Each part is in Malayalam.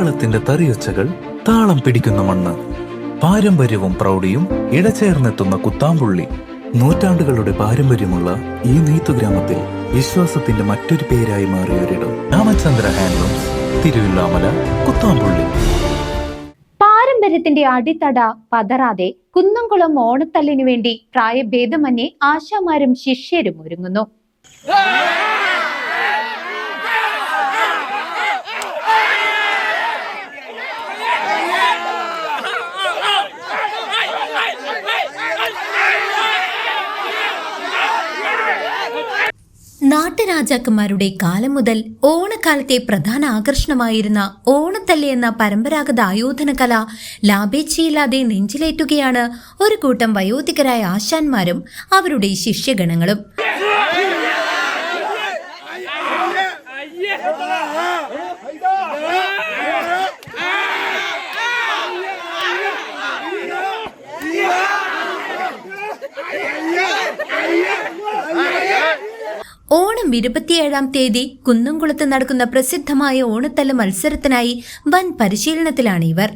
കേരളത്തിന്റെ തറിയൊച്ചകൾ താളം പിടിക്കുന്ന മണ്ണ്, പാരമ്പര്യവും പ്രൗഢിയും ഇടചേർന്നെത്തുന്ന കുത്താമ്പുള്ളി. നൂറ്റാണ്ടുകളുടെ പാരമ്പര്യമുള്ള ഈ നെയ്ത്തുഗ്രാമത്തിൽ വിശ്വാസത്തിന്റെ മറ്റൊരു പേരായി മാറിയൊരിടം രാമചന്ദ്ര ഹാൻഡ്ലൂംസ്, തിരുവില്ലാമല, കുത്താമ്പുള്ളി. പാരമ്പര്യത്തിന്റെ അടിത്തട പതറാതെ കുന്നംകുളം ഓണത്തല്ലിനു വേണ്ടി പ്രായഭേദമന്യേ ആശാമാരും ശിഷ്യരും ഒരുങ്ങുന്നു. നാട്ടുരാജാക്കന്മാരുടെ കാലം മുതൽ ഓണക്കാലത്തെ പ്രധാന ആകർഷണമായിരുന്ന ഓണത്തല്ല് എന്ന പരമ്പരാഗത ആയോധന കല ലാഭേച്ഛയില്ലാതെ നെഞ്ചിലേറ്റുകയാണ് ഒരു കൂട്ടം വയോധികരായ ആശാന്മാരും അവരുടെ ശിഷ്യഗണങ്ങളും. ഓണം 27-ാം തീയതി കുന്നംകുളത്ത് നടക്കുന്ന പ്രസിദ്ധമായ ഓണത്തല്ല് മത്സരത്തിനായി വൻ പരിശീലനത്തിലാണ് ഇവർ.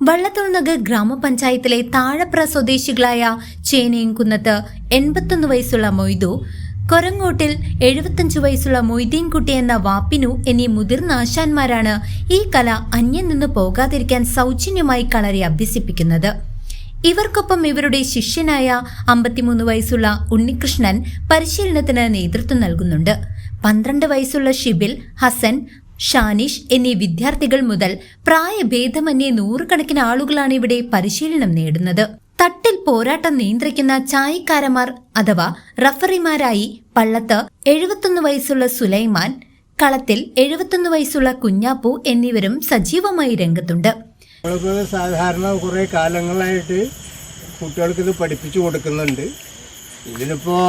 വള്ളത്തോൾനഗർ ഗ്രാമപഞ്ചായത്തിലെ താഴപ്ര സ്വദേശികളായ ചേനയംകുന്നത്ത് 81 വയസ്സുള്ള മൊയ്തു, കൊരങ്ങോട്ടിൽ 75 വയസ്സുള്ള മൊയ്തീൻകുട്ടി എന്ന വാപ്പിനു എന്നീ മുതിർന്ന ആശാന്മാരാണ് ഈ കല അന്യം നിന്ന് പോകാതിരിക്കാൻ സൗജന്യമായി കളരി അഭ്യസിപ്പിക്കുന്നത്. ഇവർക്കൊപ്പം ഇവരുടെ ശിഷ്യനായ 53 വയസ്സുള്ള ഉണ്ണികൃഷ്ണൻ പരിശീലനത്തിന് നേതൃത്വം നൽകുന്നുണ്ട്. 12 വയസ്സുള്ള ഷിബിൽ, ഹസൻ, ഷാനിഷ് എന്നീ വിദ്യാർത്ഥികൾ മുതൽ പ്രായഭേദമന്യേ നൂറുകണക്കിന് ആളുകളാണ് ഇവിടെ പരിശീലനം നേടുന്നത്. തട്ടിൽ പോരാട്ടം നിയന്ത്രിക്കുന്ന ചായക്കാരന്മാർ അഥവാ റഫറിമാരായി പള്ളത്ത് 71 വയസ്സുള്ള സുലൈമാൻ, കളത്തിൽ 71 വയസ്സുള്ള കുഞ്ഞാപ്പു എന്നിവരും സജീവമായി രംഗത്തുണ്ട്. സാധാരണ കുറേ കാലങ്ങളായിട്ട് കുട്ടികൾക്ക് ഇത് പഠിപ്പിച്ചു കൊടുക്കുന്നുണ്ട്. ഇതിനിപ്പോൾ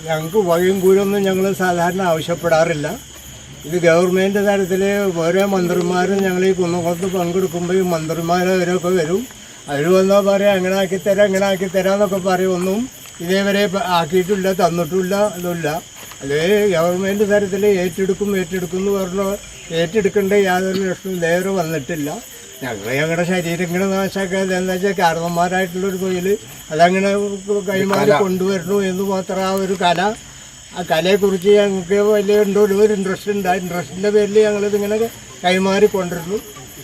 ഞങ്ങൾക്ക് വകയും കൂരൊന്നും ഞങ്ങൾ സാധാരണ ആവശ്യപ്പെടാറില്ല. ഇത് ഗവൺമെൻറ് തലത്തിൽ ഓരോ മന്ത്രിമാരും ഞങ്ങൾ ഈ കുന്നംകുളത്ത് പങ്കെടുക്കുമ്പോൾ ഈ മന്ത്രിമാരവരൊക്കെ വരും. അവർ വന്നാൽ പറയാം അങ്ങനെ ആക്കിത്തരാം ഇങ്ങനെ ആക്കിത്തരാം എന്നൊക്കെ പറയും. ഒന്നും ഇതേവരെ ആക്കിയിട്ടില്ല, തന്നിട്ടില്ല, ഇതുമില്ല. അത് ഗവൺമെൻറ് തലത്തിൽ ഏറ്റെടുക്കും എന്ന് പറഞ്ഞ് ഏറ്റെടുക്കേണ്ട യാതൊരു ലക്ഷണം ഇതേവരെ വന്നിട്ടില്ല. ഞങ്ങളുടെ ശരീരം ഇങ്ങനെ നാശാക്കാതെ എന്താ വെച്ചാൽ കാരണന്മാരായിട്ടുള്ളൊരു തൊഴിൽ അതങ്ങനെ കൈമാറി കൊണ്ടുവരണു എന്ന് മാത്രം ആ ഒരു കല, ആ കലയെക്കുറിച്ച് ഞങ്ങൾക്ക് വലിയ ഒരു ഇൻട്രസ്റ്റ് ഉണ്ട്. ആ ഇൻട്രസ്റ്റിൻ്റെ പേരിൽ ഞങ്ങളിതിങ്ങനെ കൈമാറി കൊണ്ടിരുന്നു.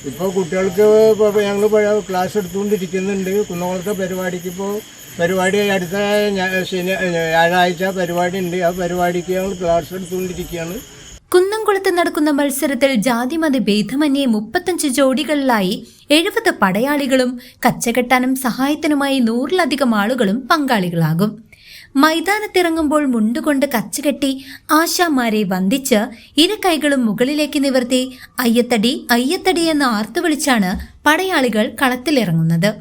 ഇപ്പോൾ കുട്ടികൾക്ക് ഇപ്പോൾ ഞങ്ങൾ ക്ലാസ് എടുത്തുകൊണ്ടിരിക്കുന്നുണ്ട്. കുന്നംകുളത്തെ പരിപാടിക്ക് ഇപ്പോൾ പരിപാടി അടുത്ത വ്യാഴാഴ്ച പരിപാടി ഉണ്ട്. ആ പരിപാടിക്ക് ഞങ്ങൾ ക്ലാസ് എടുത്തുകൊണ്ടിരിക്കുകയാണ്. കുന്നംകുളത്ത് നടക്കുന്ന മത്സരത്തിൽ ജാതിമത ഭേദമന്യേ 35 ജോഡികളിലായി 70 പടയാളികളും കച്ചകെട്ടാനും സഹായത്തിനുമായി 100-ലധികം ആളുകളും പങ്കാളികളാകും. മൈതാനത്തിറങ്ങുമ്പോൾ മുണ്ടുകൊണ്ട് കച്ചകെട്ടി ആശാമാരെ വന്ദിച്ച് ഇരു കൈകളും മുകളിലേക്ക് നിവർത്തി അയ്യത്തടി അയ്യത്തടി എന്ന് ആർത്തുവിളിച്ചാണ് പടയാളികൾ കളത്തിലിറങ്ങുന്നത്.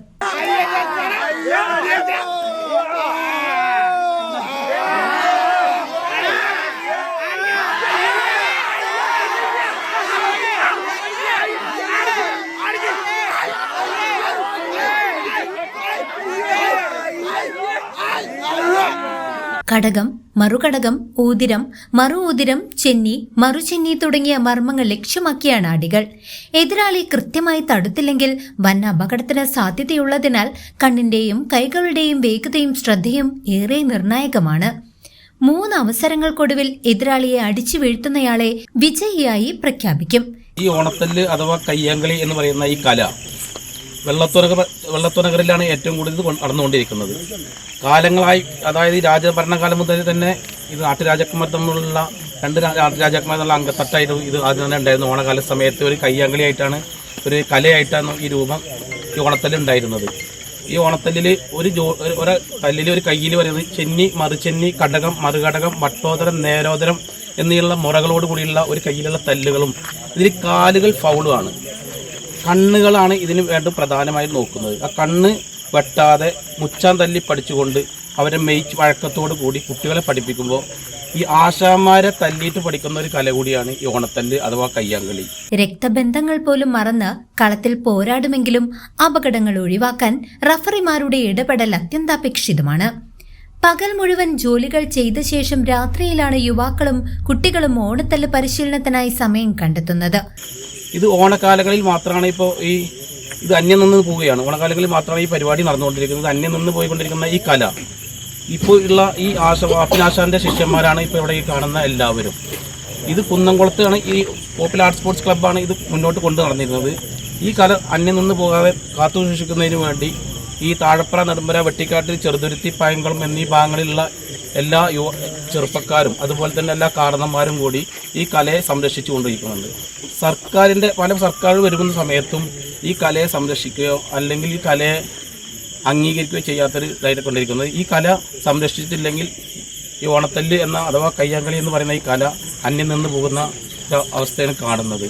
കടകം, മറുകടകം, ഊതിരം, മറു ഊതിരം, ചെന്നി, മറുചെന്നി തുടങ്ങിയ മർമ്മങ്ങൾ ലക്ഷ്യമാക്കിയാണ് അടികൾ. എതിരാളി കൃത്യമായി തടുത്തില്ലെങ്കിൽ വൻ അപകടത്തിന് സാധ്യതയുള്ളതിനാൽ കണ്ണിന്റെയും കൈകളുടെയും വേഗതയും ശ്രദ്ധയും ഏറെ നിർണായകമാണ്. 3 അവസരങ്ങൾക്കൊടുവിൽ എതിരാളിയെ അടിച്ചു വീഴ്ത്തുന്നയാളെ വിജയിയായി പ്രഖ്യാപിക്കും. ഈ ഓണത്തല്ല് അഥവാ കയ്യാങ്കളി എന്ന് പറയുന്ന ഈ കല വെള്ളത്തോനഗറിലാണ് ഏറ്റവും കൂടുതൽ നടന്നുകൊണ്ടിരിക്കുന്നത്. കാലങ്ങളായി, അതായത് രാജഭരണകാലം മുതൽ തന്നെ ഇത് നാട്ടുരാജാക്കന്മാർ തമ്മിലുള്ള 2 നാട്ടുരാജാക്കന്മാർ എന്നുള്ള അംഗത്തട്ടായിരുന്നു ഇത് ആദ്യം തന്നെ ഉണ്ടായിരുന്നു. ഓണക്കാല സമയത്ത് ഒരു കയ്യാങ്കളിയായിട്ടാണ്, ഒരു കലയായിട്ടാണ് ഈ ഓണത്തല്ല് ഉണ്ടായിരുന്നത്. ഈ ഓണത്തല്ലിൽ ഒരു തല്ലിൽ ഒരു കയ്യിൽ വരുന്നത് ചെന്നി, മറുചെന്നി, കടകം, മറുകടകം, വട്ടോദരം, നേരോദരം എന്നുള്ള മുറകളോട് കൂടിയുള്ള ഒരു കയ്യിലുള്ള തല്ലുകളും. ഇതിൽ കാലുകൾ ഫൗളുമാണ്. കണ്ണുകളാണ് ഇതിന് വേണ്ടി പ്രധാനമായും നോക്കുന്നത്. ആ കണ്ണ് വെട്ടാതെ മുച്ചാൻ തല്ലി പഠിച്ചുകൊണ്ട് അവരെ മെയ്ച്ച് വഴക്കത്തോടു കൂടി കുട്ടികളെ പഠിപ്പിക്കുമ്പോൾ ഈ ആശാന്മാരെ തല്ലിയിട്ട് പഠിക്കുന്ന ഒരു കല കൂടിയാണ് ഈ ഓണത്തല്ല് അഥവാ കയ്യാങ്കളി. രക്തബന്ധങ്ങൾ പോലും മറന്ന് കളത്തിൽ പോരാടുമെങ്കിലും അപകടങ്ങൾ ഒഴിവാക്കാൻ റഫറിമാരുടെ ഇടപെടൽ അത്യന്താപേക്ഷിതമാണ്. പകൽ മുഴുവൻ ജോലികൾ ചെയ്ത ശേഷം രാത്രിയിലാണ് യുവാക്കളും കുട്ടികളും ഓണത്തല്ല് പരിശീലനത്തിനായി സമയം കണ്ടെത്തുന്നത്. ഇത് ഓണക്കാലങ്ങളിൽ മാത്രമാണ് ഇപ്പോൾ ഇത് അന്യം നിന്ന് പോവുകയാണ്. ഓണക്കാലങ്ങളിൽ മാത്രമാണ് ഈ പരിപാടി നടന്നുകൊണ്ടിരിക്കുന്നത്. അന്യം നിന്ന് പോയിക്കൊണ്ടിരിക്കുന്ന ഈ കല ഇപ്പോൾ ഉള്ള ഈ വാപ്പിനാശാന്റെ ശിഷ്യന്മാരാണ് ഇപ്പോൾ ഇവിടെ ഈ കാണുന്ന എല്ലാവരും. ഇത് കുന്നംകുളത്താണ്, ഈ പോപ്പുലർ ആർട്സ് സ്പോർട്സ് ക്ലബ്ബാണ് ഇത് മുന്നോട്ട് കൊണ്ടു നടന്നിരുന്നത്. ഈ കല അന്യം നിന്ന് പോകാതെ കാത്തുസൂക്ഷിക്കുന്നതിന് വേണ്ടി ഈ താഴപ്ര, നെടുമ്പര, വെട്ടിക്കാട്ട്, ചെറുതുരുത്തി, പയങ്കുളം എന്നീ ഭാഗങ്ങളിലുള്ള എല്ലാ ചെറുപ്പക്കാരും അതുപോലെ തന്നെ എല്ലാ കാരണന്മാരും കൂടി ഈ കലയെ സംരക്ഷിച്ചു കൊണ്ടിരിക്കുന്നുണ്ട്. പല സർക്കാർ വരുന്ന സമയത്തും ഈ കലയെ സംരക്ഷിക്കുകയോ അല്ലെങ്കിൽ ഈ കലയെ അംഗീകരിക്കുകയോ ചെയ്യാത്തൊരു ഇതായിട്ട് കൊണ്ടിരിക്കുന്നത്. ഈ കല സംരക്ഷിച്ചിട്ടില്ലെങ്കിൽ ഈ ഓണത്തല്ല് അഥവാ കയ്യാങ്കളി എന്ന് പറയുന്ന ഈ കല അന്യം നിന്ന് പോകുന്ന അവസ്ഥയാണ് കാണുന്നത്.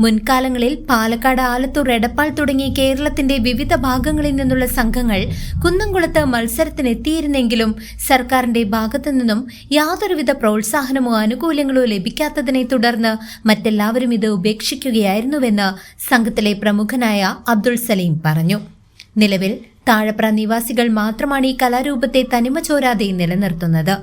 മുൻകാലങ്ങളിൽ പാലക്കാട്, ആലത്തൂർ, എടപ്പാൾ തുടങ്ങി കേരളത്തിന്റെ വിവിധ ഭാഗങ്ങളിൽ നിന്നുള്ള സംഘങ്ങൾ കുന്നംകുളത്ത് മത്സരത്തിനെത്തിയിരുന്നെങ്കിലും സർക്കാരിന്റെ ഭാഗത്തു നിന്നും യാതൊരുവിധ പ്രോത്സാഹനമോ ആനുകൂല്യങ്ങളോ ലഭിക്കാത്തതിനെ തുടർന്ന് മറ്റെല്ലാവരും ഇത് ഉപേക്ഷിക്കുകയായിരുന്നുവെന്ന് സംഘത്തിലെ പ്രമുഖനായ അബ്ദുൾ സലീം പറഞ്ഞു. നിലവിൽ താഴപ്ര നിവാസികൾ മാത്രമാണ് ഈ കലാരൂപത്തെ തനിമ ചോരാതെ നിലനിർത്തുന്നത്.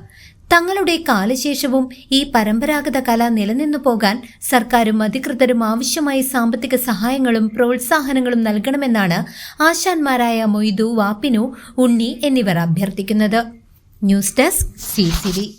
തങ്ങളുടെ കാലശേഷവും ഈ പരമ്പരാഗത കല നിലനിന്നു പോകാൻ സർക്കാരും അധികൃതരും ആവശ്യമായ സാമ്പത്തിക സഹായങ്ങളും പ്രോത്സാഹനങ്ങളും നൽകണമെന്നാണ് ആശാന്മാരായ മൊയ്തു, വാപ്പിനു, ഉണ്ണി എന്നിവർ അഭ്യർത്ഥിക്കുന്നത്. News desk CCV.